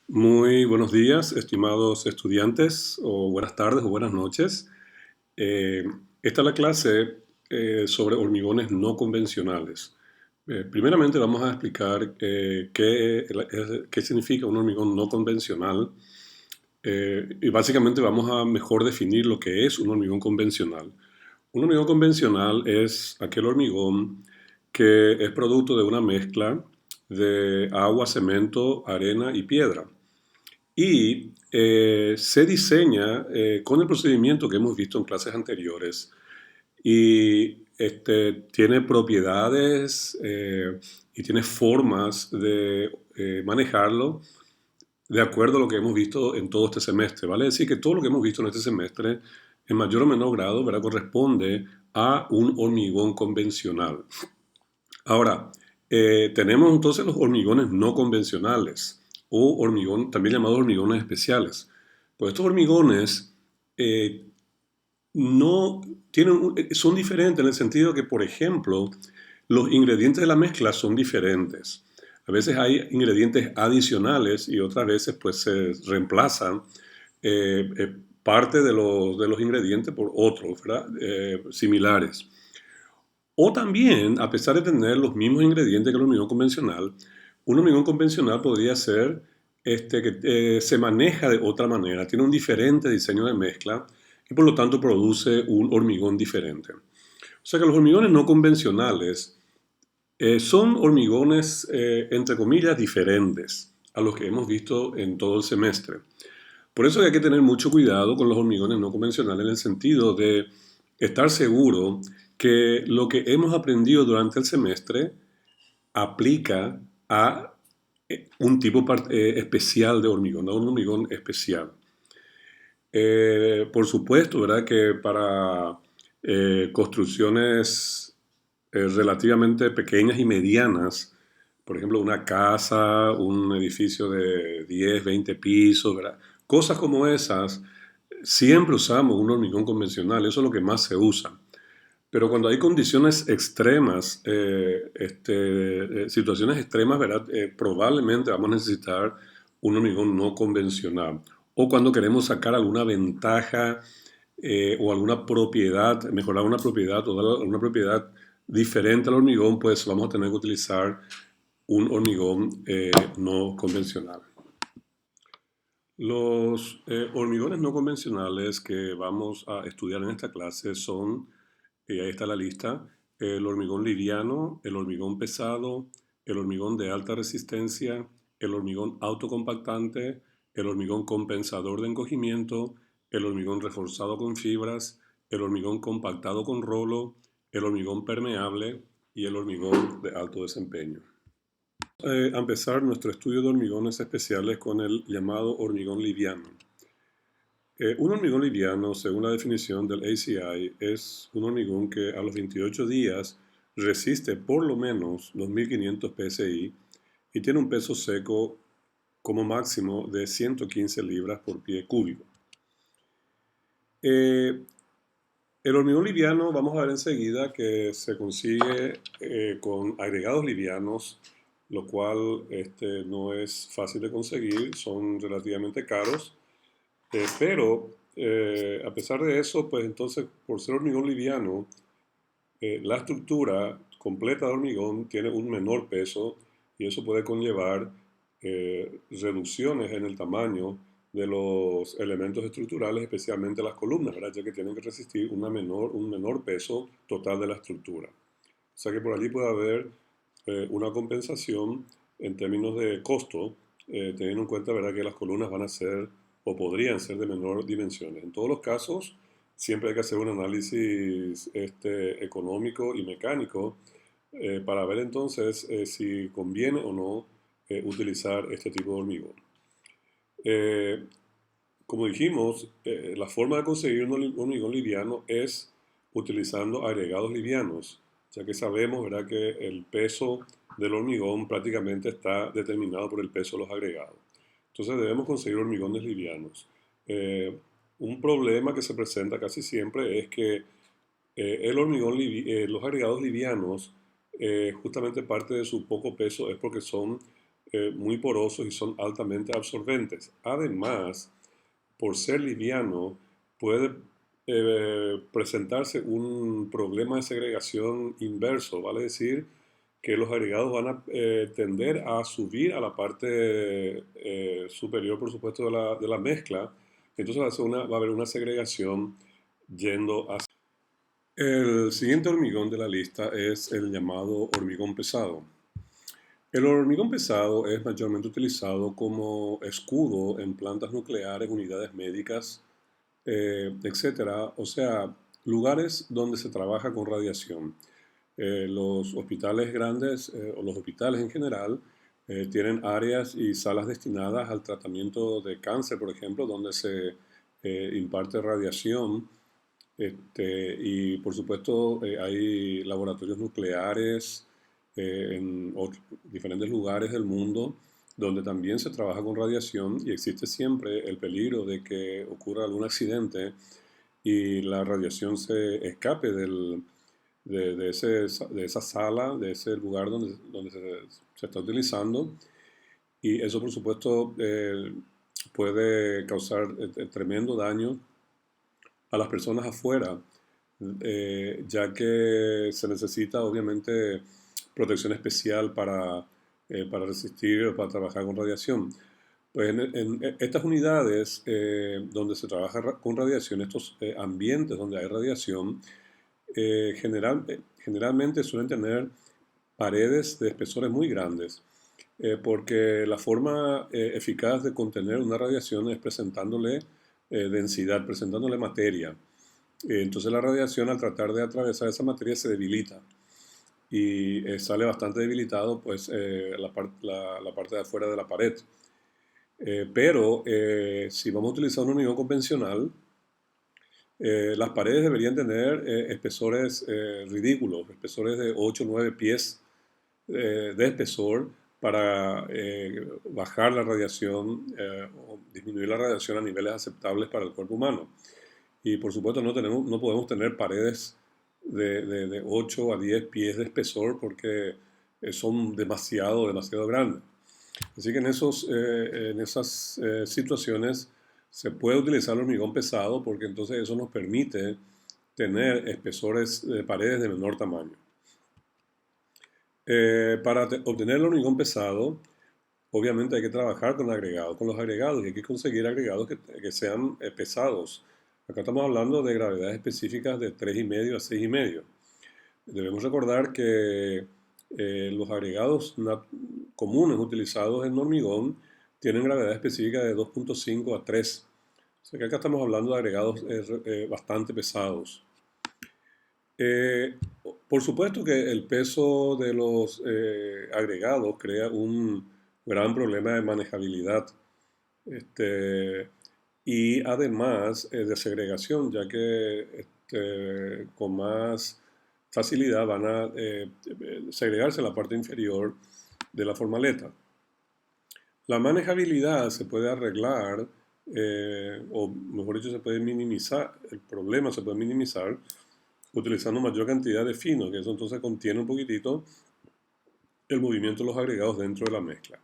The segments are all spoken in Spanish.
Muy buenos días, estimados estudiantes, o buenas tardes o buenas noches. Eh, Esta es la clase sobre hormigones no convencionales. Primeramente vamos a explicar qué significa un hormigón no convencional y básicamente vamos a mejor definir lo que es un hormigón convencional. Un hormigón convencional es aquel hormigón que es producto de una mezcla de agua, cemento, arena y piedra. Y se diseña con el procedimiento que hemos visto en clases anteriores y tiene propiedades y tiene formas de manejarlo de acuerdo a lo que hemos visto en todo este semestre. Vale decir que todo lo que hemos visto en este semestre, en mayor o menor grado, ¿verdad? Corresponde a un hormigón convencional. Ahora, tenemos entonces los hormigones no convencionales o hormigón, también llamados hormigones especiales. Pues estos hormigones eh, no son diferentes en el sentido que, por ejemplo, los ingredientes de la mezcla son diferentes. A veces hay ingredientes adicionales y otras veces pues se reemplazan parte de los ingredientes por otros, ¿verdad? Similares. O también, a pesar de tener los mismos ingredientes que el hormigón convencional, un hormigón convencional podría ser que se maneja de otra manera, tiene un diferente diseño de mezcla y por lo tanto produce un hormigón diferente. O sea que los hormigones no convencionales son hormigones, entre comillas, diferentes a los que hemos visto en todo el semestre. Por eso hay que tener mucho cuidado con los hormigones no convencionales en el sentido de estar seguro que lo que hemos aprendido durante el semestre aplica a un tipo especial de hormigón, a un hormigón especial. Por supuesto, ¿verdad? Que para construcciones relativamente pequeñas y medianas, por ejemplo, una casa, un edificio de 10, 20 pisos, ¿verdad? Cosas como esas, siempre usamos un hormigón convencional, eso es lo que más se usa. Pero cuando hay condiciones extremas, situaciones extremas, ¿verdad? Probablemente vamos a necesitar un hormigón no convencional. O cuando queremos sacar alguna ventaja o alguna propiedad, mejorar una propiedad o dar una propiedad diferente al hormigón, pues vamos a tener que utilizar un hormigón no convencional. Los hormigones no convencionales que vamos a estudiar en esta clase son, y ahí está la lista, el hormigón liviano, el hormigón pesado, el hormigón de alta resistencia, el hormigón autocompactante, el hormigón compensador de encogimiento, el hormigón reforzado con fibras, el hormigón compactado con rolo, el hormigón permeable y el hormigón de alto desempeño. A empezar nuestro estudio de hormigones especiales con el llamado hormigón liviano. Un hormigón liviano, según la definición del ACI, es un hormigón que a los 28 días resiste por lo menos 2500 psi y tiene un peso seco como máximo de 115 libras por pie cúbico. Eh, el hormigón liviano, vamos a ver enseguida que se consigue con agregados livianos, lo cual no es fácil de conseguir, son relativamente caros. Pero a pesar de eso, pues entonces, por ser hormigón liviano, la estructura completa de hormigón tiene un menor peso y eso puede conllevar reducciones en el tamaño de los elementos estructurales, especialmente las columnas, ¿verdad? Ya que tienen que resistir un menor peso total de la estructura. O sea que por allí puede haber una compensación en términos de costo, teniendo en cuenta, ¿verdad?, que las columnas van a ser o podrían ser de menor dimensiones. En todos los casos, siempre hay que hacer un análisis económico y mecánico para ver entonces si conviene o no utilizar este tipo de hormigón. Eh, Como dijimos, la forma de conseguir un hormigón liviano es utilizando agregados livianos, ya que sabemos, ¿verdad?, que el peso del hormigón prácticamente está determinado por el peso de los agregados. Entonces debemos conseguir hormigones livianos. Eh, un problema que se presenta casi siempre es que los agregados livianos, justamente parte de su poco peso es porque son muy porosos y son altamente absorbentes. Además, por ser liviano, puede presentarse un problema de segregación inverso, vale decir que los agregados van a tender a subir a la parte superior, por supuesto, de la mezcla. Entonces va a haber una segregación yendo hacia... El siguiente hormigón de la lista es el llamado hormigón pesado. El hormigón pesado es mayormente utilizado como escudo en plantas nucleares, unidades médicas, etcétera. O sea, lugares donde se trabaja con radiación. Los hospitales grandes o los hospitales en general tienen áreas y salas destinadas al tratamiento de cáncer, por ejemplo, donde se imparte radiación. Y por supuesto hay laboratorios nucleares en diferentes lugares del mundo donde también se trabaja con radiación y existe siempre el peligro de que ocurra algún accidente y la radiación se escape de esa sala, de ese lugar donde se está utilizando. Y eso, por supuesto, puede causar tremendo daño a las personas afuera, ya que se necesita, obviamente, protección especial para resistir o para trabajar con radiación. Pues en estas unidades donde se trabaja con radiación, estos ambientes donde hay radiación, generalmente suelen tener paredes de espesores muy grandes, porque la forma eficaz de contener una radiación es presentándole densidad, presentándole materia. Entonces la radiación al tratar de atravesar esa materia se debilita y sale bastante debilitado pues la parte de afuera de la pared. Pero si vamos a utilizar un hormigón convencional, las paredes deberían tener espesores ridículos, espesores de 8 o 9 pies de espesor para bajar la radiación o disminuir la radiación a niveles aceptables para el cuerpo humano. Y por supuesto no podemos tener paredes de 8 a 10 pies de espesor porque son demasiado grandes. Así que en esas situaciones se puede utilizar el hormigón pesado porque entonces eso nos permite tener espesores de paredes de menor tamaño. Para obtener el hormigón pesado, obviamente hay que trabajar con agregados, con los agregados, y hay que conseguir agregados que sean pesados. Acá estamos hablando de gravedades específicas de 3,5 a 6,5. Debemos recordar que los agregados comunes utilizados en hormigón tienen gravedad específica de 2,5 a 3. O sea que acá estamos hablando de agregados bastante pesados. Por supuesto que el peso de los agregados crea un gran problema de manejabilidad y además de segregación, ya que con más facilidad van a segregarse en la parte inferior de la formaleta. La manejabilidad se puede arreglar, o mejor dicho, se puede minimizar, el problema se puede minimizar utilizando mayor cantidad de fino, que eso entonces contiene un poquitito el movimiento de los agregados dentro de la mezcla.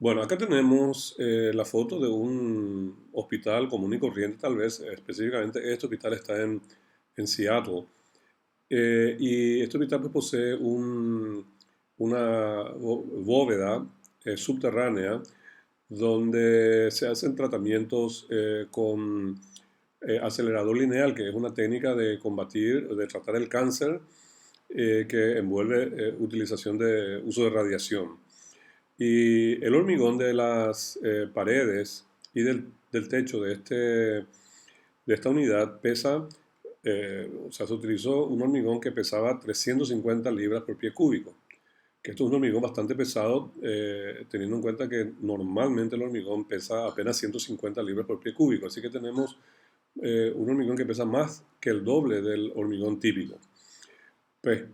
Bueno, acá tenemos la foto de un hospital común y corriente, tal vez, específicamente este hospital está en Seattle. Y este hospital pues, posee una bóveda subterránea donde se hacen tratamientos con acelerador lineal, que es una técnica de tratar el cáncer que envuelve utilización de uso de radiación. Y el hormigón de las paredes y del techo de esta unidad pesa, o sea, se utilizó un hormigón que pesaba 350 libras por pie cúbico, que esto es un hormigón bastante pesado, teniendo en cuenta que normalmente el hormigón pesa apenas 150 libras por pie cúbico, así que tenemos un hormigón que pesa más que el doble del hormigón típico. Pues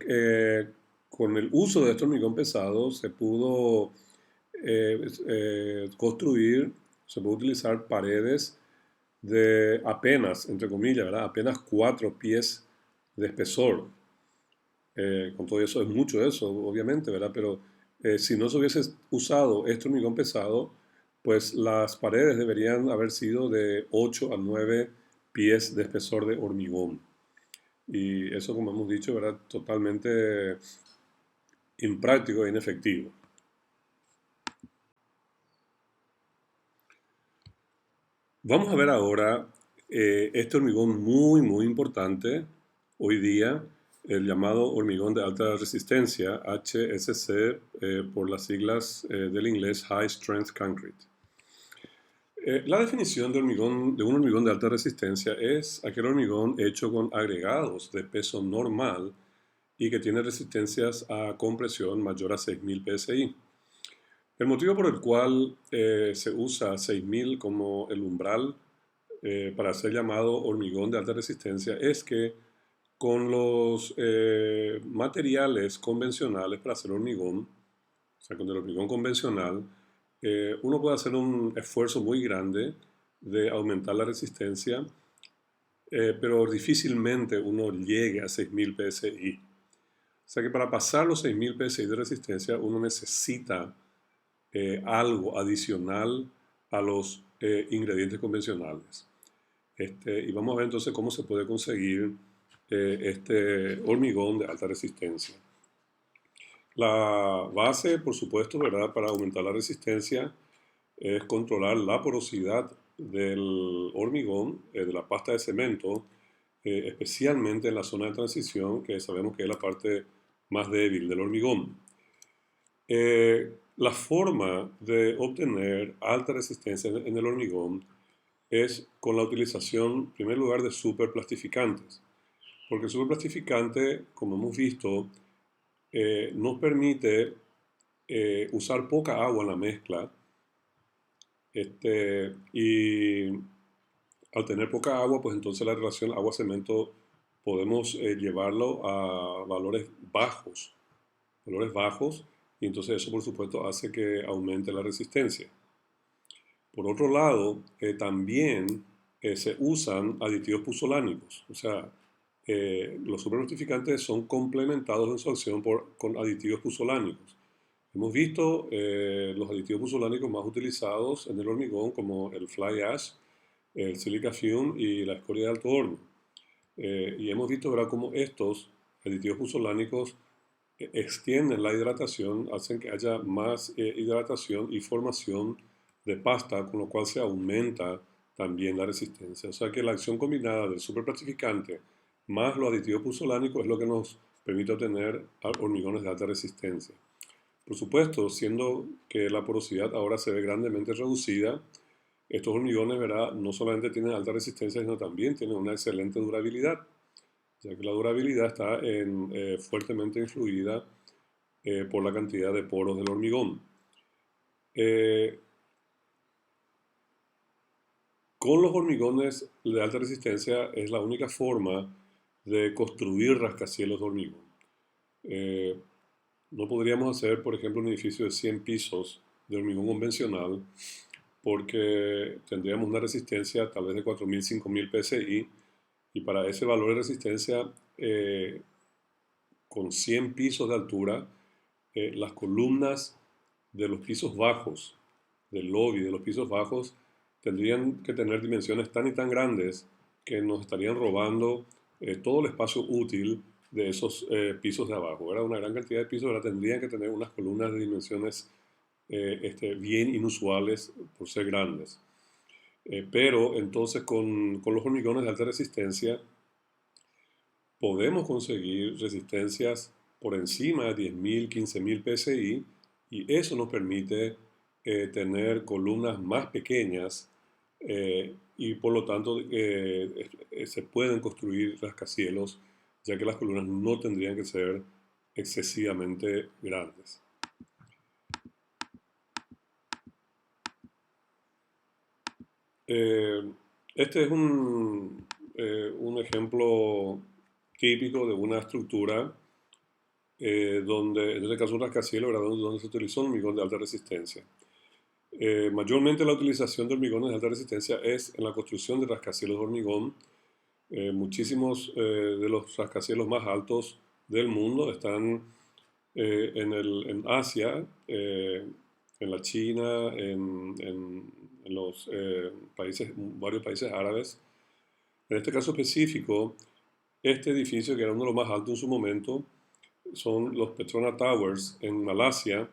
con el uso de este hormigón pesado se pudo construir, se puede utilizar paredes de apenas, entre comillas, ¿verdad? Apenas 4 pies de espesor. Con todo eso es mucho eso, obviamente, ¿verdad? Pero Si no se hubiese usado este hormigón pesado, pues las paredes deberían haber sido de 8 a 9 pies de espesor de hormigón. Y eso, como hemos dicho, era totalmente impráctico e inefectivo. Vamos a ver ahora este hormigón muy importante hoy día, el llamado hormigón de alta resistencia, HSC, por las siglas del inglés High Strength Concrete. La definición de un hormigón de alta resistencia es aquel hormigón hecho con agregados de peso normal y que tiene resistencias a compresión mayor a 6.000 psi. El motivo por el cual se usa 6.000 como el umbral para ser llamado hormigón de alta resistencia es que con los materiales convencionales para hacer hormigón, o sea, con el hormigón convencional, uno puede hacer un esfuerzo muy grande de aumentar la resistencia, pero difícilmente uno llegue a 6.000 psi. O sea que para pasar los 6.000 psi de resistencia uno necesita algo adicional a los ingredientes convencionales. Y vamos a ver entonces cómo se puede conseguir este hormigón de alta resistencia. La base, por supuesto, ¿verdad? Para aumentar la resistencia es controlar la porosidad del hormigón, de la pasta de cemento, especialmente en la zona de transición, que sabemos que es la parte más débil del hormigón. La forma de obtener alta resistencia en el hormigón es con la utilización, en primer lugar, de superplastificantes. Porque el superplastificante, como hemos visto, nos permite usar poca agua en la mezcla. Y al tener poca agua, pues entonces la relación agua-cemento podemos llevarlo a valores bajos, y entonces eso por supuesto hace que aumente la resistencia. Por otro lado, también se usan aditivos puzolánicos, o sea, los supernotificantes son complementados en su acción con aditivos puzolánicos. Hemos visto los aditivos puzolánicos más utilizados en el hormigón como el fly ash, el silica fume y la escoria de alto horno. Y hemos visto, ¿verdad?, cómo estos aditivos puzolánicos extienden la hidratación, hacen que haya más hidratación y formación de pasta, con lo cual se aumenta también la resistencia. O sea que la acción combinada del superplastificante más los aditivos puzolánicos es lo que nos permite obtener hormigones de alta resistencia. Por supuesto, siendo que la porosidad ahora se ve grandemente reducida, estos hormigones, ¿verdad?, no solamente tienen alta resistencia, sino también tienen una excelente durabilidad, ya que la durabilidad está fuertemente influida por la cantidad de poros del hormigón. Con los hormigones de alta resistencia es la única forma de construir rascacielos de hormigón. No podríamos hacer, por ejemplo, un edificio de 100 pisos de hormigón convencional porque tendríamos una resistencia tal vez de 4.000, 5.000 psi, y para ese valor de resistencia, con 100 pisos de altura, las columnas de los pisos bajos, del lobby de los pisos bajos, tendrían que tener dimensiones tan y tan grandes que nos estarían robando todo el espacio útil de esos pisos de abajo. ¿Verdad? Una gran cantidad de pisos, ¿verdad?, tendrían que tener unas columnas de dimensiones bien inusuales por ser grandes. Pero entonces con los hormigones de alta resistencia podemos conseguir resistencias por encima de 10.000, 15.000 psi, y eso nos permite tener columnas más pequeñas y por lo tanto se pueden construir rascacielos, ya que las columnas no tendrían que ser excesivamente grandes. Este es un ejemplo típico de una estructura donde, en este caso un rascacielos, donde se utilizó un hormigón de alta resistencia. Mayormente la utilización de hormigones de alta resistencia es en la construcción de rascacielos de hormigón. Muchísimos de los rascacielos más altos del mundo están en Asia, en la China, en los países, varios países árabes. En este caso específico, este edificio, que era uno de los más altos en su momento, son los Petronas Towers en Malasia,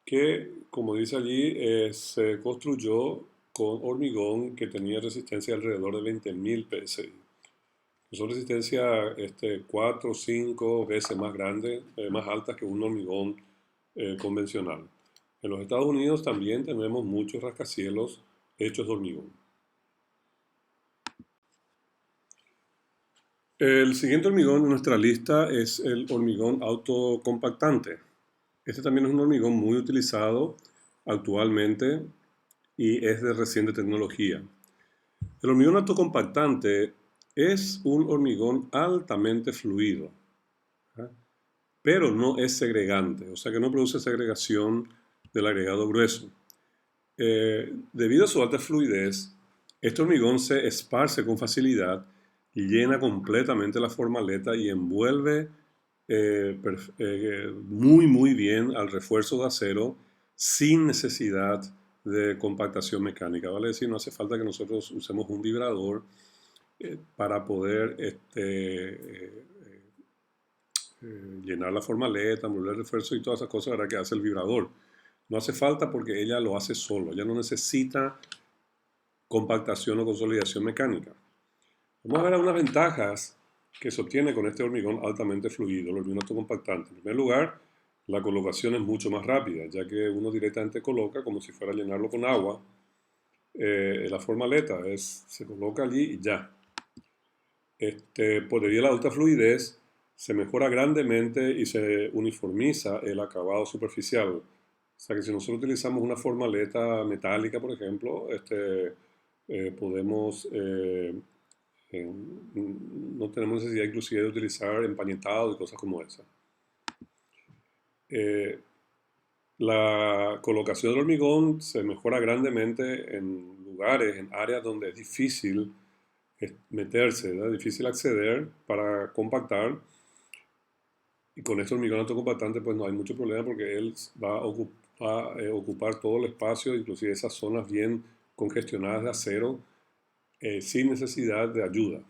que, como dice allí, se construyó con hormigón que tenía resistencia alrededor de 20.000 PSI. Son resistencia 4 o 5 veces más grandes, más altas que un hormigón convencional. En los Estados Unidos también tenemos muchos rascacielos hechos de hormigón. El siguiente hormigón en nuestra lista es el hormigón autocompactante. Este también es un hormigón muy utilizado actualmente y es de reciente tecnología. El hormigón autocompactante es un hormigón altamente fluido, ¿ah? Pero no es segregante, o sea que no produce segregación del agregado grueso. Debido a su alta fluidez, este hormigón se esparce con facilidad, llena completamente la formaleta y envuelve muy bien al refuerzo de acero sin necesidad de compactación mecánica. Vale decir, no hace falta que nosotros usemos un vibrador para poder llenar la formaleta, envolver el refuerzo y todas esas cosas, ¿verdad?, que hace el vibrador. No hace falta porque ella lo hace solo, ella no necesita compactación o consolidación mecánica. Vamos a ver algunas ventajas que se obtiene con este hormigón altamente fluido, el hormigón autocompactante. En primer lugar, la colocación es mucho más rápida, ya que uno directamente coloca como si fuera a llenarlo con agua. La formaleta se coloca allí y ya. Por debido a la alta fluidez, se mejora grandemente y se uniformiza el acabado superficial. O sea que si nosotros utilizamos una formaleta metálica, por ejemplo, podemos, no tenemos necesidad inclusive de utilizar empañetado y cosas como esa. La colocación del hormigón se mejora grandemente en lugares, en áreas donde es difícil meterse, ¿verdad? Difícil acceder para compactar. Y con este hormigón autocompactante pues no hay mucho problema porque él va a ocupar todo el espacio, inclusive esas zonas bien congestionadas de acero, sin necesidad de ayuda.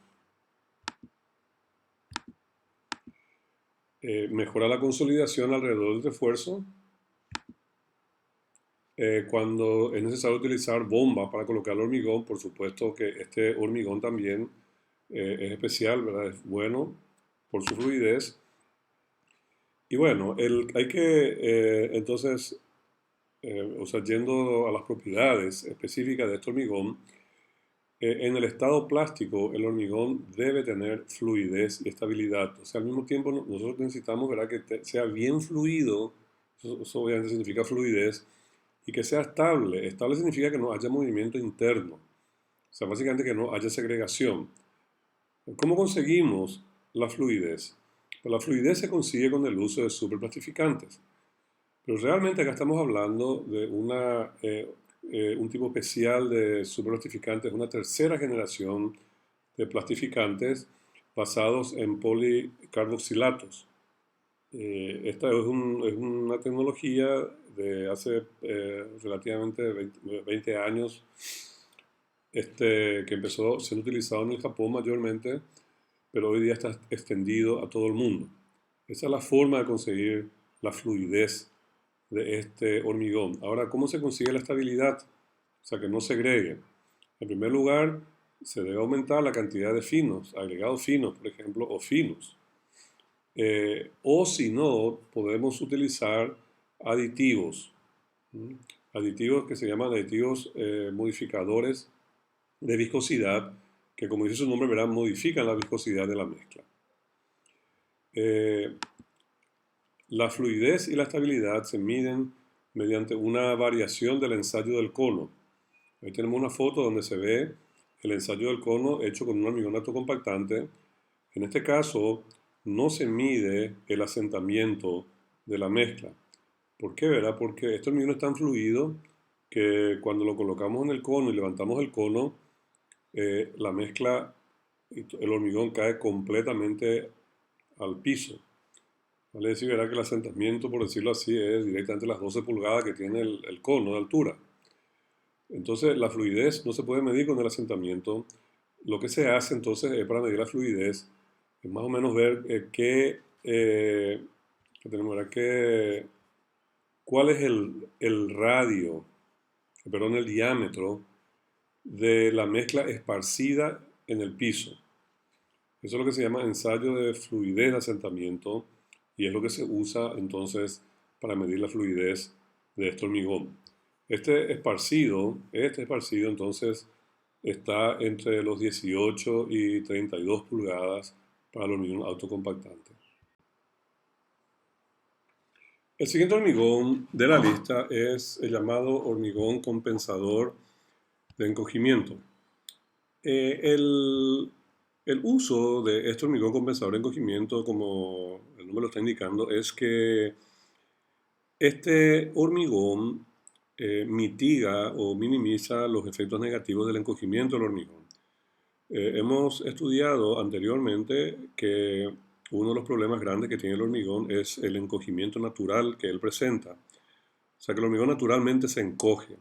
Mejora la consolidación alrededor del refuerzo. Cuando es necesario utilizar bombas para colocar el hormigón, por supuesto que este hormigón también es especial, ¿verdad? Es bueno por su fluidez. Y bueno, hay que entonces, o sea, yendo a las propiedades específicas de este hormigón, en el estado plástico el hormigón debe tener fluidez y estabilidad. O sea, al mismo tiempo nosotros necesitamos, ¿verdad?, que sea bien fluido, eso obviamente significa fluidez, y que sea estable. Estable significa que no haya movimiento interno, o sea, básicamente que no haya segregación. ¿Cómo conseguimos la fluidez? Pues la fluidez se consigue con el uso de superplastificantes. Pero realmente acá estamos hablando de un tipo especial de superplastificantes, una tercera generación de plastificantes basados en policarboxilatos. Esta es una tecnología de hace relativamente 20 años que empezó siendo utilizado en el Japón mayormente, pero hoy día está extendido a todo el mundo. Esa es la forma de conseguir la fluidez de este hormigón. Ahora, ¿cómo se consigue la estabilidad? O sea, que no segregue. En primer lugar, se debe aumentar la cantidad de finos, agregados finos, por ejemplo, o finos. O si no, podemos utilizar aditivos. Aditivos que se llaman aditivos modificadores de viscosidad, que como dice su nombre, ¿verdad?, modifican la viscosidad de la mezcla. La fluidez y la estabilidad se miden mediante una variación del ensayo del cono. Ahí tenemos una foto donde se ve el ensayo del cono hecho con un hormigón autocompactante. En este caso, no se mide el asentamiento de la mezcla. ¿Por qué, verdad? Porque este hormigón es tan fluido que cuando lo colocamos en el cono y levantamos el cono, la mezcla, el hormigón cae completamente al piso. Vale decir, verá que el asentamiento, por decirlo así, es directamente las 12 pulgadas que tiene el cono de altura. Entonces, la fluidez no se puede medir con el asentamiento. Lo que se hace entonces es para medir la fluidez, es más o menos ver qué tenemos ahora, cuál es el radio, perdón, el diámetro de la mezcla esparcida en el piso. Eso es lo que se llama ensayo de fluidez de asentamiento y es lo que se usa entonces para medir la fluidez de este hormigón. Este esparcido entonces está entre los 18 y 32 pulgadas para el hormigón autocompactante. El siguiente hormigón de la lista es el llamado hormigón compensador de encogimiento. El uso de este hormigón compensador de encogimiento, como el nombre lo está indicando, es que este hormigón mitiga o minimiza los efectos negativos del encogimiento del hormigón. Hemos estudiado anteriormente que uno de los problemas grandes que tiene el hormigón es el encogimiento natural que él presenta. O sea que el hormigón naturalmente se encoge.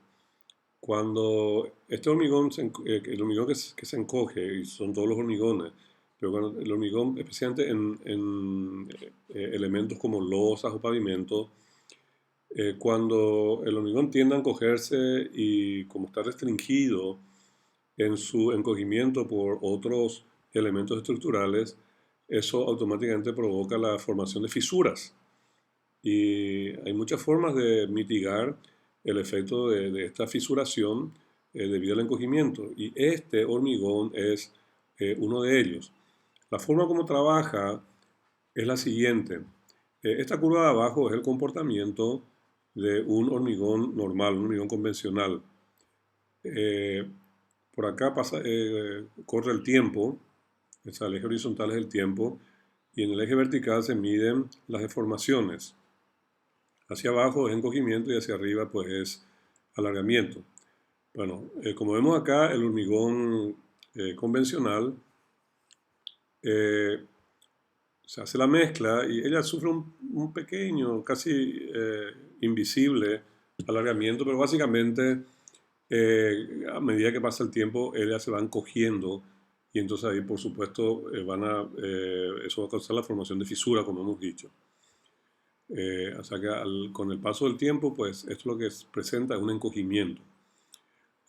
Cuando este hormigón, el hormigón que se encoge, y son todos los hormigones, pero cuando el hormigón, especialmente en elementos como losas o pavimentos, cuando el hormigón tiende a encogerse y como está restringido en su encogimiento por otros elementos estructurales, eso automáticamente provoca la formación de fisuras. Y hay muchas formas de mitigar el efecto de esta fisuración debido al encogimiento. Y este hormigón es uno de ellos. La forma como trabaja es la siguiente. Esta curva de abajo es el comportamiento de un hormigón normal, un hormigón convencional. Eh, por acá corre el tiempo, o sea, el eje horizontal es el tiempo, y en el eje vertical se miden las deformaciones. Hacia abajo es encogimiento y hacia arriba pues es alargamiento. Bueno, como vemos acá, el hormigón convencional eh, se hace la mezcla y ella sufre un pequeño, casi invisible alargamiento, pero básicamente a medida que pasa el tiempo, ella se van cogiendo y entonces ahí por supuesto eso va a causar la formación de fisura, como hemos dicho. O sea que con el paso del tiempo, pues esto lo que presenta es un encogimiento.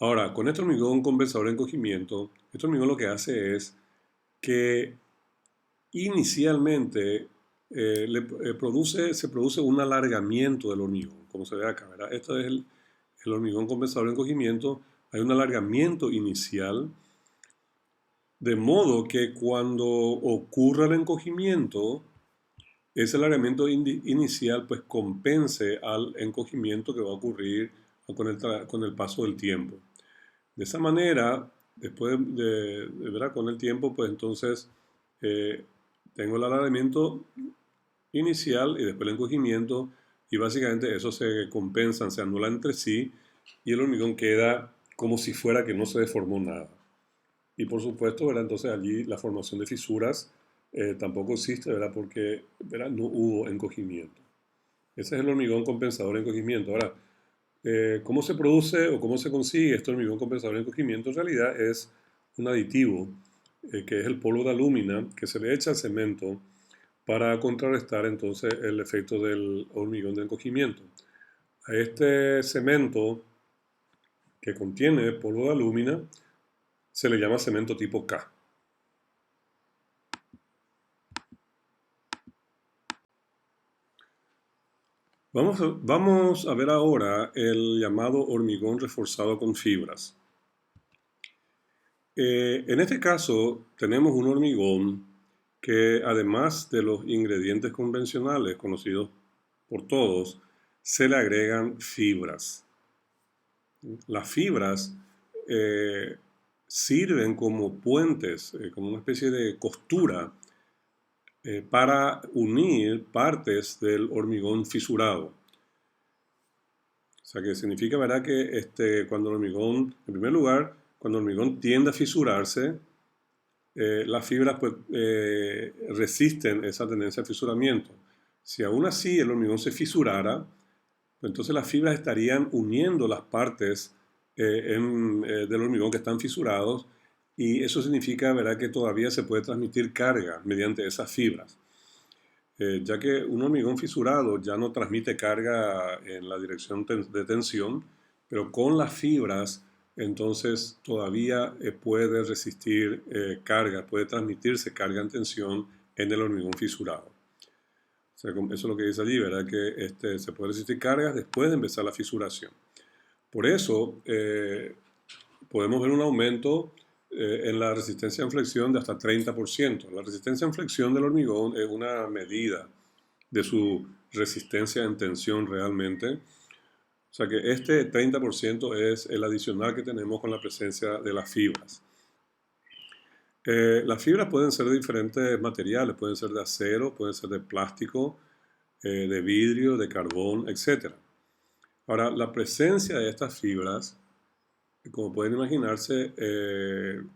Ahora, con este hormigón compensador de encogimiento, este hormigón lo que hace es que inicialmente se produce un alargamiento del hormigón, como se ve acá, ¿verdad? Esto es el hormigón compensador de encogimiento. Hay un alargamiento inicial, de modo que cuando ocurra el encogimiento, ese alargamiento inicial pues compense al encogimiento que va a ocurrir con el paso del tiempo. De esa manera, después ¿verdad? Con el tiempo, pues entonces eh, tengo el alargamiento inicial y después el encogimiento y básicamente eso se compensan, se anulan entre sí y el hormigón queda como si fuera que no se deformó nada. Y por supuesto, ¿verdad? Entonces allí la formación de fisuras tampoco existe, ¿verdad? Porque, ¿verdad? No hubo encogimiento. Ese es el hormigón compensador de encogimiento. Ahora, ¿cómo se produce o cómo se consigue este hormigón compensador de encogimiento? En realidad es un aditivo, que es el polvo de alúmina, que se le echa al cemento para contrarrestar entonces el efecto del hormigón de encogimiento. A este cemento que contiene polvo de alúmina se le llama cemento tipo K. Vamos a ver ahora el llamado hormigón reforzado con fibras. En este caso tenemos un hormigón que además de los ingredientes convencionales conocidos por todos, se le agregan fibras. Las fibras sirven como puentes, como una especie de costura para unir partes del hormigón fisurado. O sea que significa, ¿verdad?, que cuando el hormigón, en primer lugar, cuando el hormigón tiende a fisurarse, las fibras pues, resisten esa tendencia al fisuramiento. Si aún así el hormigón se fisurara, pues entonces las fibras estarían uniendo las partes del hormigón que están fisurados y eso significa, ¿verdad?, que todavía se puede transmitir carga mediante esas fibras. Ya que un hormigón fisurado ya no transmite carga en la dirección de tensión, pero con las fibras entonces todavía puede resistir carga, puede transmitirse carga en tensión en el hormigón fisurado. O sea, eso es lo que dice allí, ¿verdad? Que se puede resistir cargas después de empezar la fisuración. Por eso podemos ver un aumento en la resistencia en flexión de hasta 30%. La resistencia en flexión del hormigón es una medida de su resistencia en tensión realmente. O sea que este 30% es el adicional que tenemos con la presencia de las fibras. Las fibras pueden ser de diferentes materiales, pueden ser de acero, pueden ser de plástico, de vidrio, de carbón, etc. Ahora, la presencia de estas fibras, como pueden imaginarse,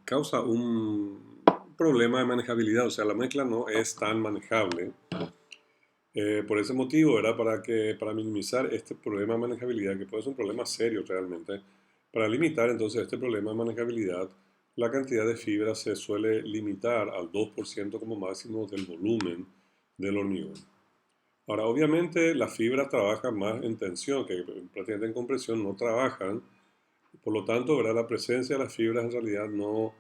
causa un problema de manejabilidad, o sea, la mezcla no es tan manejable. Por ese motivo era para minimizar este problema de manejabilidad, que puede ser un problema serio realmente, para limitar entonces este problema de manejabilidad, la cantidad de fibra se suele limitar al 2% como máximo del volumen del hormigón. Ahora, obviamente las fibras trabajan más en tensión, que prácticamente en compresión no trabajan, por lo tanto, ¿verdad?, la presencia de las fibras en realidad no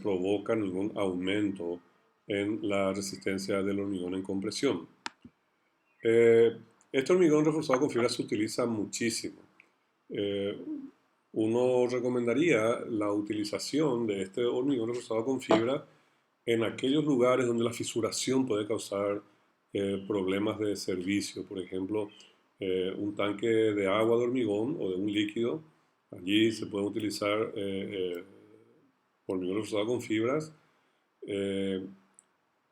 provoca ningún aumento en la resistencia del hormigón en compresión. Este hormigón reforzado con fibra se utiliza muchísimo. Eh, Uno recomendaría la utilización de este hormigón reforzado con fibra en aquellos lugares donde la fisuración puede causar problemas de servicio. Por ejemplo, un tanque de agua de hormigón o de un líquido. Allí se puede utilizar hormigón reforzado con fibras. Eh,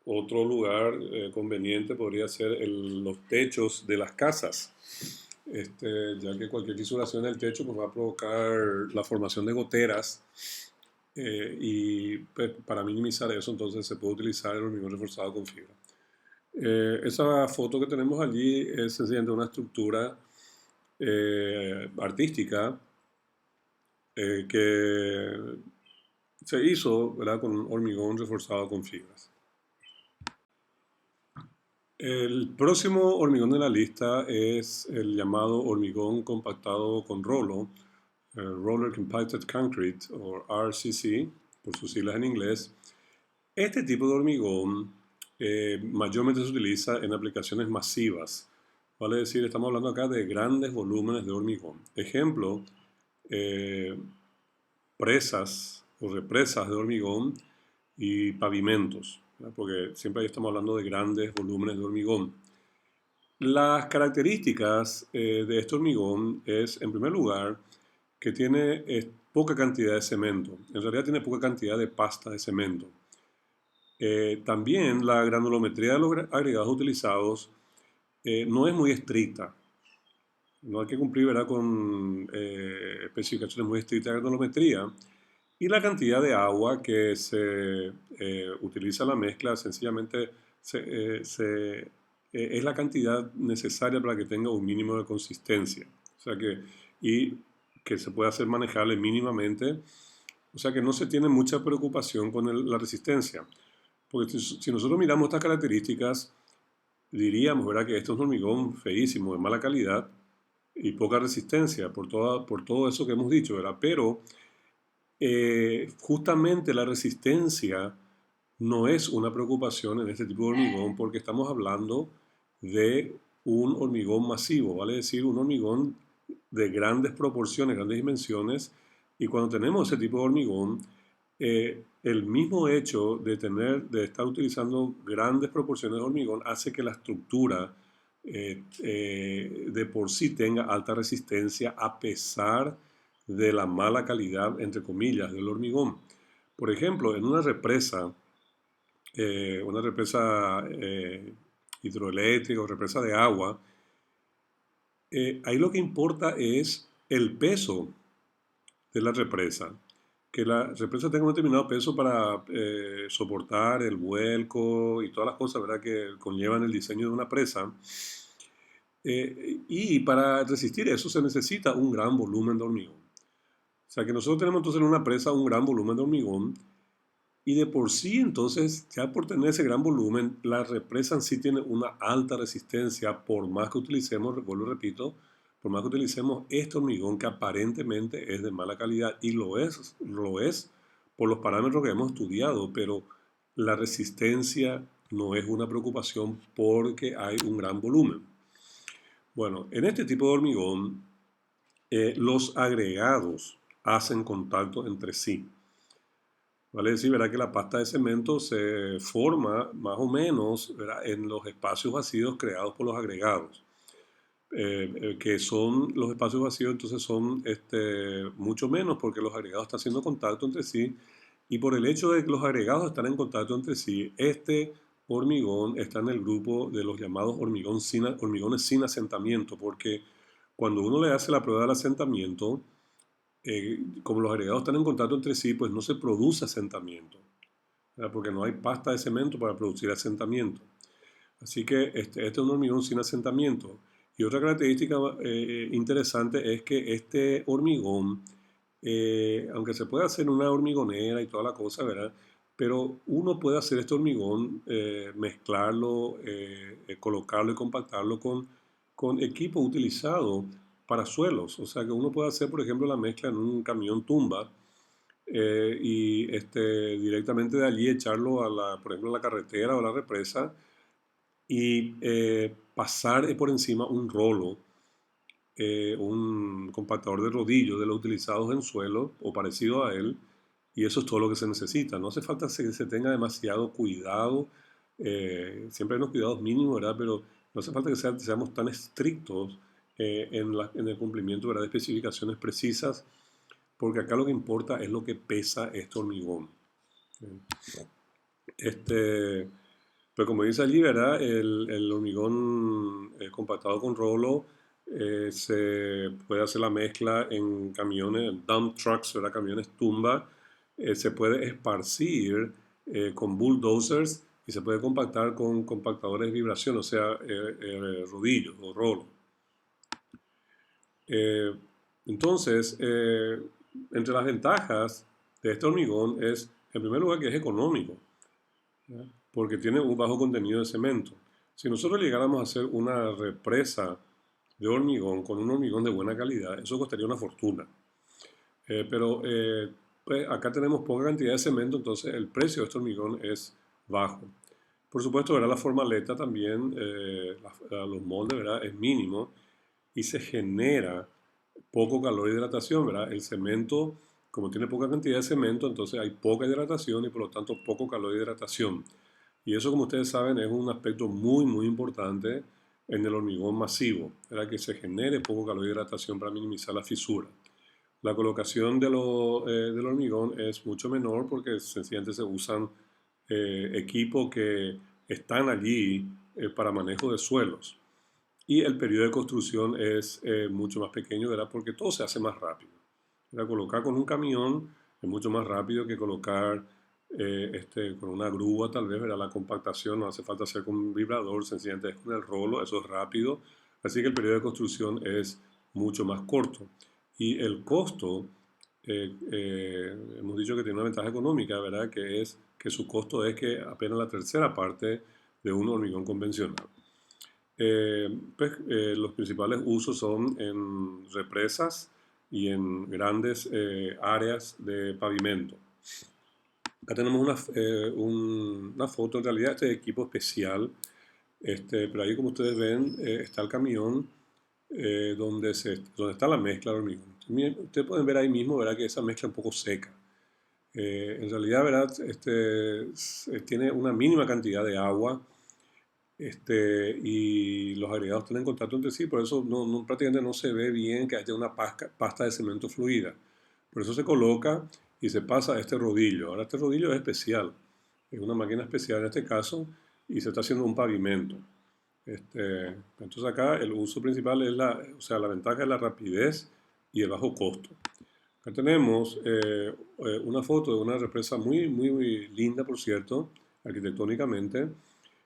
Otro lugar conveniente podría ser los techos de las casas, ya que cualquier fisuración del techo pues, va a provocar la formación de goteras y pues, para minimizar eso entonces se puede utilizar el hormigón reforzado con fibra. Esa foto que tenemos allí es sencillamente una estructura artística que se hizo, ¿verdad?, con hormigón reforzado con fibras. El próximo hormigón de la lista es el llamado hormigón compactado con rolo, Roller Compacted Concrete, o RCC, por sus siglas en inglés. Este tipo de hormigón mayormente se utiliza en aplicaciones masivas, vale decir, estamos hablando acá de grandes volúmenes de hormigón. Ejemplo, presas o represas de hormigón y pavimentos, ¿verdad?, porque siempre ahí estamos hablando de grandes volúmenes de hormigón. Las características de este hormigón es, en primer lugar, que tiene poca cantidad de cemento. En realidad tiene poca cantidad de pasta de cemento. También la granulometría de los agregados utilizados no es muy estricta. No hay que cumplir, ¿verdad?, con especificaciones muy estrictas de granulometría. Y la cantidad de agua que se utiliza en la mezcla sencillamente es la cantidad necesaria para que tenga un mínimo de consistencia. O sea y que se pueda hacer manejable mínimamente. O sea que no se tiene mucha preocupación con la resistencia. Porque si nosotros miramos estas características, diríamos, ¿verdad?, que esto es un hormigón feísimo, de mala calidad y poca resistencia por todo eso que hemos dicho, ¿verdad? Pero justamente la resistencia no es una preocupación en este tipo de hormigón porque estamos hablando de un hormigón masivo, vale decir, un hormigón de grandes proporciones, grandes dimensiones, y cuando tenemos ese tipo de hormigón, el mismo hecho de estar utilizando grandes proporciones de hormigón hace que la estructura de por sí tenga alta resistencia a pesar de la mala calidad, entre comillas, del hormigón. Por ejemplo, en una represa hidroeléctrica o represa de agua, ahí lo que importa es el peso de la represa. que la represa tenga un determinado peso para soportar el vuelco y todas las cosas, ¿verdad?, que conllevan el diseño de una presa. Y para resistir eso se necesita un gran volumen de hormigón. O sea que nosotros tenemos entonces en una presa un gran volumen de hormigón y de por sí entonces, ya por tener ese gran volumen, la represa en sí tiene una alta resistencia por más que utilicemos, vuelvo y repito, por más que utilicemos este hormigón que aparentemente es de mala calidad y lo es por los parámetros que hemos estudiado, pero la resistencia no es una preocupación porque hay un gran volumen. Bueno, en este tipo de hormigón, los agregados hacen contacto entre sí. Vale decir, ¿verdad?, que la pasta de cemento se forma más o menos, ¿verdad?, en los espacios vacíos creados por los agregados. Que son los espacios vacíos, entonces son mucho menos porque los agregados están haciendo contacto entre sí y por el hecho de que los agregados están en contacto entre sí, este hormigón está en el grupo de los llamados hormigones sin asentamiento, porque cuando uno le hace la prueba del asentamiento, como los agregados están en contacto entre sí, pues no se produce asentamiento, ¿verdad?, porque no hay pasta de cemento para producir asentamiento. Así que este es un hormigón sin asentamiento. Y otra característica interesante es que este hormigón, aunque se puede hacer en una hormigonera y toda la cosa, ¿verdad?, pero uno puede hacer este hormigón, mezclarlo, colocarlo y compactarlo con equipo utilizado para suelos. O sea que uno puede hacer, por ejemplo, la mezcla en un camión tumba y directamente de allí echarlo por ejemplo, a la carretera o a la represa y pasar por encima un rolo, un compactador de rodillos de los utilizados en suelo o parecido a él, y eso es todo lo que se necesita. No hace falta que se tenga demasiado cuidado, siempre hay unos cuidados mínimos, ¿verdad?, pero no hace falta que seamos tan estrictos en el cumplimiento, ¿verdad?, de especificaciones precisas, porque acá lo que importa es lo que pesa este hormigón. Este, pero como dice allí, ¿verdad?, el hormigón compactado con rolo se puede hacer la mezcla en camiones, dump trucks, ¿verdad?, camiones tumba. Se puede esparcir con bulldozers y se puede compactar con compactadores de vibración, o sea, rodillos o rolo. Eh, entonces, entre las ventajas de este hormigón es, en primer lugar, que es económico, ¿ya?, porque tiene un bajo contenido de cemento. Si nosotros llegáramos a hacer una represa de hormigón con un hormigón de buena calidad, eso costaría una fortuna. Pero pues acá tenemos poca cantidad de cemento, entonces el precio de este hormigón es bajo. Por supuesto, ¿verdad?, la formaleta también, los moldes, ¿verdad?, es mínimo y se genera poco calor de hidratación, ¿verdad? El cemento, como tiene poca cantidad de cemento, entonces hay poca hidratación y por lo tanto poco calor de hidratación. Y eso, como ustedes saben, es un aspecto muy, muy importante en el hormigón masivo, ¿verdad?, que se genere poco calor de hidratación para minimizar la fisura. La colocación del hormigón es mucho menor porque sencillamente se usan equipos que están allí para manejo de suelos. Y el periodo de construcción es mucho más pequeño, ¿verdad?, porque todo se hace más rápido. ¿Verdad? Colocar con un camión es mucho más rápido que colocar con una grúa, tal vez, ¿verdad? La compactación no hace falta hacer con un vibrador, sencillamente es con el rolo, eso es rápido. Así que el periodo de construcción es mucho más corto. Y el costo, hemos dicho que tiene una ventaja económica, ¿verdad?, que es que su costo es que apenas la tercera parte de un hormigón convencional. Los principales usos son en represas y en grandes áreas de pavimento. Acá tenemos una foto, en realidad este equipo especial, pero ahí, como ustedes ven, está el camión donde está la mezcla de hormigón. Ustedes pueden ver ahí mismo, ¿verdad?, que esa mezcla es un poco seca. En realidad, ¿verdad?, tiene una mínima cantidad de agua y los agregados están en contacto entre sí, por eso prácticamente no se ve bien que haya una pasta de cemento fluida. Por eso se coloca y se pasa a este rodillo. Ahora este rodillo es especial, es una máquina especial en este caso y se está haciendo un pavimento. Entonces acá el uso principal es la ventaja es la rapidez y el bajo costo. Acá tenemos una foto de una represa muy linda, por cierto, arquitectónicamente,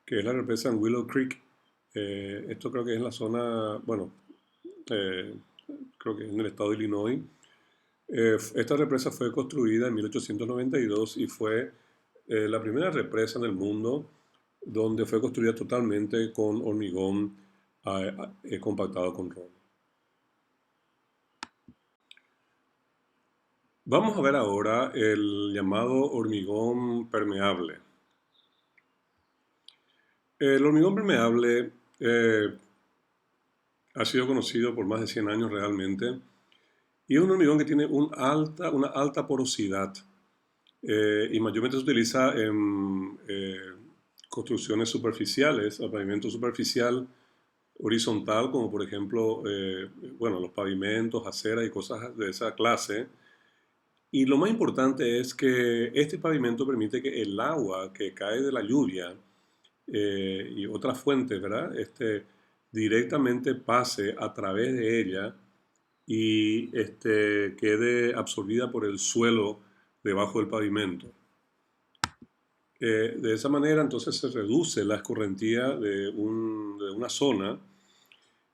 que es la represa en Willow Creek. Esto creo que es en la zona, bueno, eh, creo que es en el estado de Illinois. Esta represa fue construida en 1892 y fue la primera represa en el mundo donde fue construida totalmente con hormigón compactado con roble. Vamos a ver ahora el llamado hormigón permeable. El hormigón permeable ha sido conocido por más de 100 años realmente y es un hormigón que tiene una alta porosidad y mayormente se utiliza en construcciones superficiales, o pavimento superficial horizontal, como por ejemplo, bueno, los pavimentos, aceras y cosas de esa clase. Y lo más importante es que este pavimento permite que el agua que cae de la lluvia y otras fuentes, ¿verdad? Directamente pase a través de ella y quede absorbida por el suelo debajo del pavimento. De esa manera entonces se reduce la escorrentía de una zona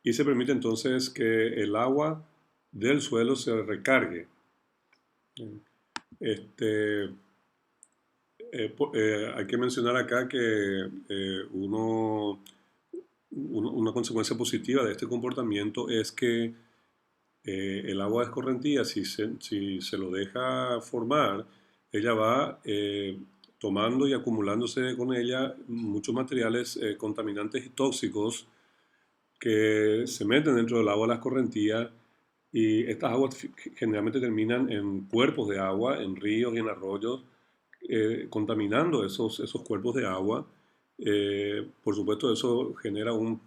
y se permite entonces que el agua del suelo se recargue. Este, hay que mencionar acá que una consecuencia positiva de este comportamiento es que el agua escorrentía, si se lo deja formar, ella va tomando y acumulándose con ella muchos materiales contaminantes y tóxicos que se meten dentro del agua de la escorrentía y estas aguas generalmente terminan en cuerpos de agua, en ríos y en arroyos, contaminando esos cuerpos de agua. Por supuesto, eso genera un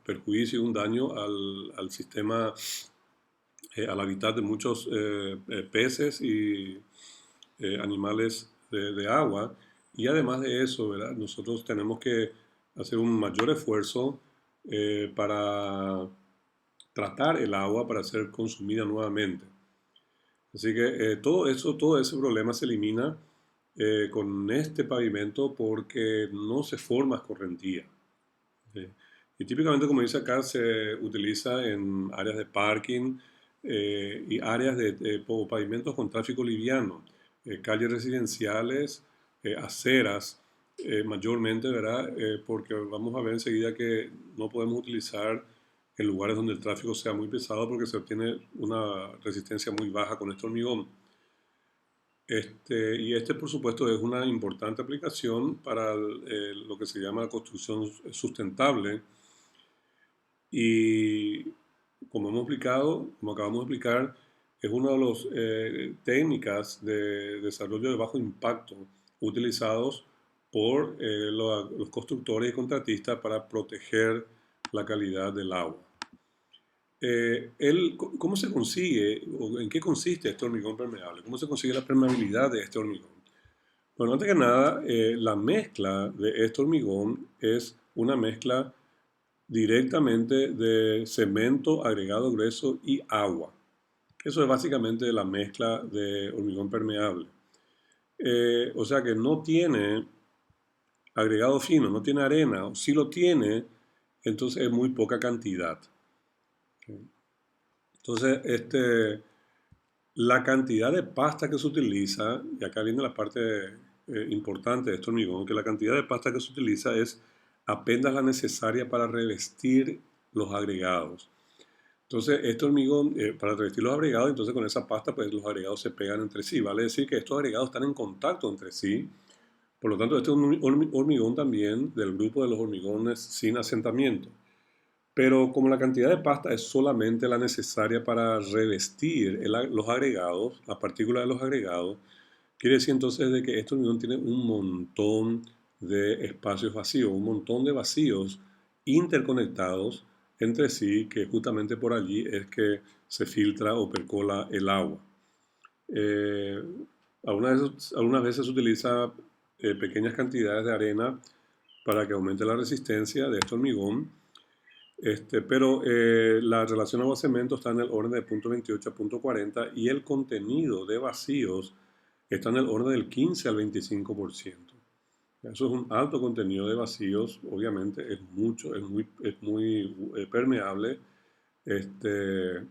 perjuicio, un daño al sistema, al hábitat de muchos peces y animales de agua. Y además de eso, ¿verdad? Nosotros tenemos que hacer un mayor esfuerzo para tratar el agua para ser consumida nuevamente. Así que todo ese problema se elimina con este pavimento porque no se forma escorrentía. ¿Sí? Y típicamente, como dice acá, se utiliza en áreas de parking y áreas de pavimentos con tráfico liviano, calles residenciales, aceras, mayormente, ¿verdad? Porque vamos a ver enseguida que no podemos utilizar en lugares donde el tráfico sea muy pesado porque se obtiene una resistencia muy baja con este hormigón. Por supuesto, es una importante aplicación para lo que se llama la construcción sustentable. Y como hemos explicado, como acabamos de explicar, es una de las técnicas de desarrollo de bajo impacto utilizados por los constructores y contratistas para proteger la calidad del agua. ¿Cómo se consigue o en qué consiste este hormigón permeable? ¿Cómo se consigue la permeabilidad de este hormigón? Bueno, antes que nada, la mezcla de este hormigón es una mezcla directamente de cemento, agregado grueso y agua. Eso es básicamente la mezcla de hormigón permeable. O sea que no tiene agregado fino, no tiene arena, o si lo tiene, entonces es muy poca cantidad. Entonces, la cantidad de pasta que se utiliza, y acá viene la parte importante de este hormigón, que la cantidad de pasta que se utiliza es apenas la necesaria para revestir los agregados. Entonces, este hormigón, para revestir los agregados, entonces con esa pasta, pues los agregados se pegan entre sí. Vale decir que estos agregados están en contacto entre sí. Por lo tanto, este es un hormigón también del grupo de los hormigones sin asentamiento. Pero como la cantidad de pasta es solamente la necesaria para revestir los agregados, las partículas de los agregados, quiere decir entonces de que este hormigón tiene un montón de espacios vacíos, un montón de vacíos interconectados entre sí, que justamente por allí es que se filtra o percola el agua. Eh, algunas veces se utiliza pequeñas cantidades de arena para que aumente la resistencia de este hormigón. Pero la relación agua-cemento está en el orden de 0,28 a 0,40 y el contenido de vacíos está en el orden del 15 al 25%. Eso es un alto contenido de vacíos, obviamente es mucho, es muy permeable este,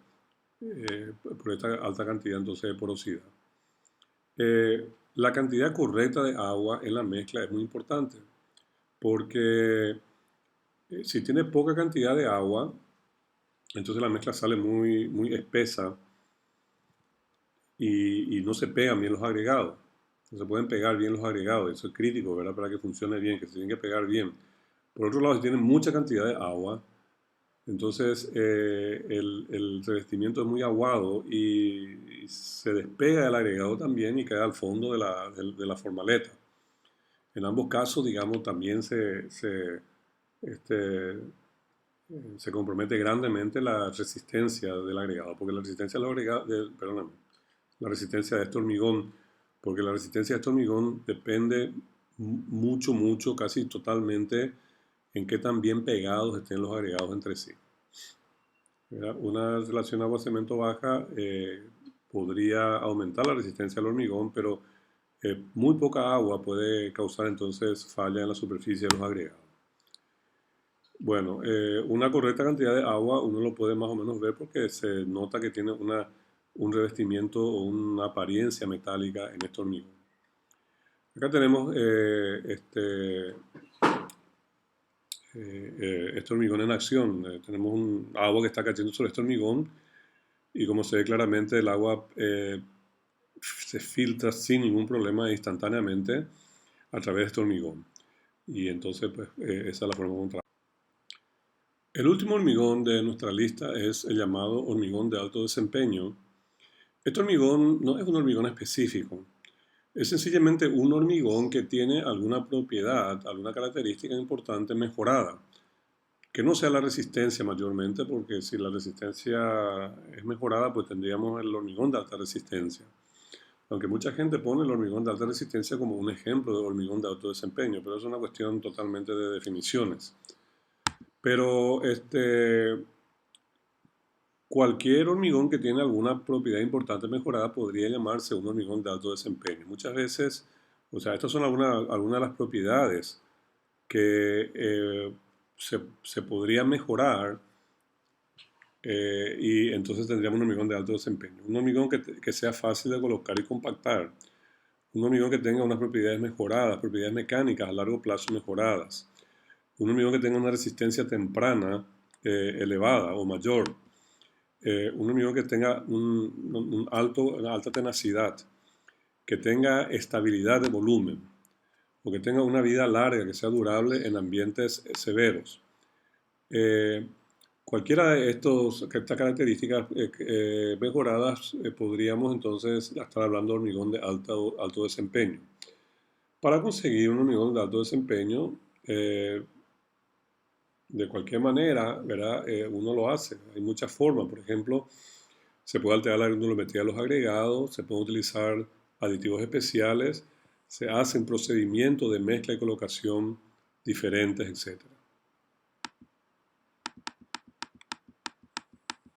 por esta alta cantidad entonces de porosidad. La cantidad correcta de agua en la mezcla es muy importante porque si tiene poca cantidad de agua, entonces la mezcla sale muy, muy espesa y no se pegan bien los agregados. No se pueden pegar bien los agregados, eso es crítico, ¿verdad? Para que funcione bien, que se tienen que pegar bien. Por otro lado, si tienen mucha cantidad de agua, entonces el revestimiento es muy aguado y se despega del agregado también y queda al fondo de la formaleta. En ambos casos, digamos, también este, se compromete grandemente la resistencia del agregado, porque la resistencia del agregado, perdóname, la resistencia de este hormigón, porque la resistencia de este hormigón depende mucho, mucho, casi totalmente en qué tan bien pegados estén los agregados entre sí. ¿Verdad? Una relación agua-cemento baja podría aumentar la resistencia al hormigón, pero muy poca agua puede causar entonces falla en la superficie de los agregados. Bueno, una correcta cantidad de agua uno lo puede más o menos ver porque se nota que tiene un revestimiento o una apariencia metálica en este hormigón. Acá tenemos este hormigón en acción. Tenemos un agua que está cayendo sobre este hormigón y como se ve claramente el agua se filtra sin ningún problema instantáneamente a través de este hormigón. Y entonces pues esa es la forma como trabaja. El último hormigón de nuestra lista es el llamado hormigón de alto desempeño. Este hormigón no es un hormigón específico, es sencillamente un hormigón que tiene alguna propiedad, alguna característica importante mejorada. Que no sea la resistencia mayormente, porque si la resistencia es mejorada, pues tendríamos el hormigón de alta resistencia. Aunque mucha gente pone el hormigón de alta resistencia como un ejemplo de hormigón de alto desempeño, pero es una cuestión totalmente de definiciones. Pero cualquier hormigón que tiene alguna propiedad importante mejorada podría llamarse un hormigón de alto desempeño. Muchas veces, o sea, estas son algunas de las propiedades que se podrían mejorar y entonces tendríamos un hormigón de alto desempeño. Un hormigón que sea fácil de colocar y compactar. Un hormigón que tenga unas propiedades mejoradas, propiedades mecánicas a largo plazo mejoradas. Un hormigón que tenga una resistencia temprana elevada o mayor. Un hormigón que tenga una alta tenacidad, que tenga estabilidad de volumen, o que tenga una vida larga, que sea durable en ambientes severos. Cualquiera de estas características mejoradas podríamos entonces estar hablando de hormigón de alto desempeño. Para conseguir un hormigón de alto desempeño, de cualquier manera, ¿verdad? Uno lo hace. Hay muchas formas. Por ejemplo, se puede alterar la granulometría de los agregados, se pueden utilizar aditivos especiales, se hacen procedimientos de mezcla y colocación diferentes, etc.